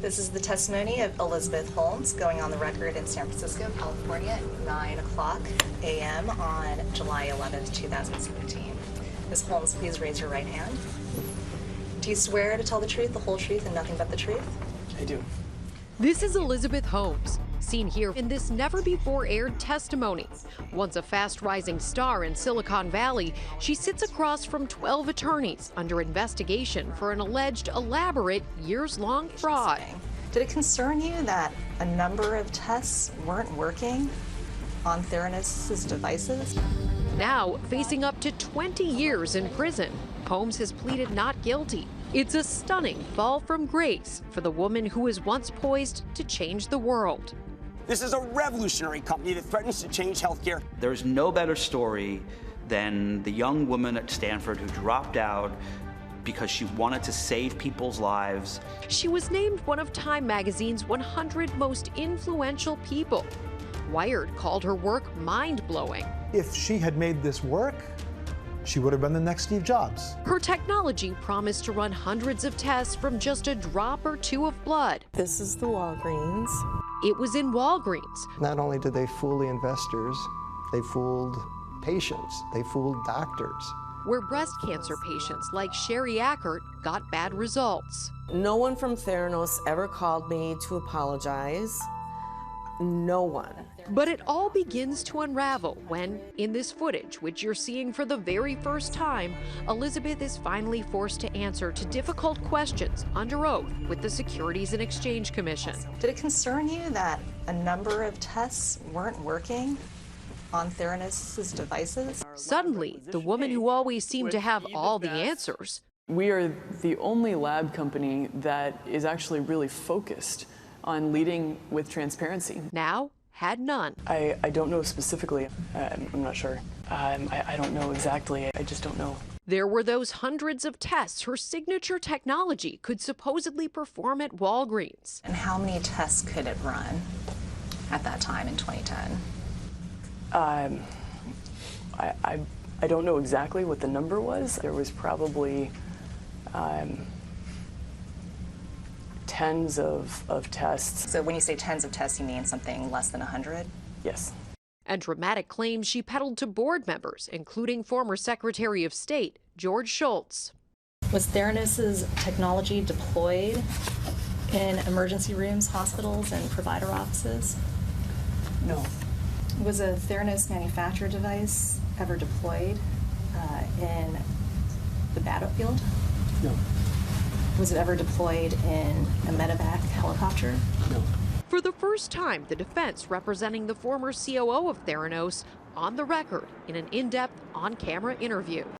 This is the testimony of Elizabeth Holmes going on the record in San Francisco, California at 9 o'clock a.m. on July 11th, 2017. Ms. Holmes, please raise your right hand. Do you swear to tell the truth, the whole truth, and nothing but the truth? I do. This is Elizabeth Holmes, seen here in this never-before-aired testimony. Once a fast-rising star in Silicon Valley, she sits across from 12 attorneys under investigation for an alleged elaborate, years-long fraud. Did it concern you that a number of tests weren't working on Theranos' devices? Now, facing up to 20 years in prison, Holmes has pleaded not guilty. It's a stunning fall from grace for the woman who was once poised to change the world. This is a revolutionary company that threatens to change healthcare. There's no better story than the young woman at Stanford who dropped out because she wanted to save people's lives. She was named one of Time magazine's 100 most influential people. Wired called her work mind-blowing. If she had made this work, she would have been the next Steve Jobs. Her technology promised to run hundreds of tests from just a drop or two of blood. This is the Walgreens. It was in Walgreens. Not only did they fool the investors, they fooled patients, they fooled doctors. Where breast cancer patients like Sherry Ackert got bad results. No one from Theranos ever called me to apologize. No one. But it all begins to unravel when, in this footage, which you're seeing for the very first time, Elizabeth is finally forced to answer to difficult questions under oath with the Securities and Exchange Commission. Did it concern you that a number of tests weren't working on Theranos' devices? Suddenly, the woman who always seemed to have all the answers. We are the only lab company that is actually really focused on leading with transparency. Now had none. I don't know specifically. I'm not sure. I don't know exactly. I just don't know. There were those hundreds of tests her signature technology could supposedly perform at Walgreens. And how many tests could it run at that time in 2010? I don't know exactly what the number was. There was probably tens of tests. So when you say tens of tests, you mean something less than 100? Yes. And dramatic claims she peddled to board members, including former Secretary of State George Shultz. Was Theranos' technology deployed in emergency rooms, hospitals, and provider offices? No. Was a Theranos manufactured device ever deployed in the battlefield? No. Was it ever deployed in a medevac helicopter? No. For the first time, the defense representing the former COO of Theranos on the record in an in-depth, on-camera interview.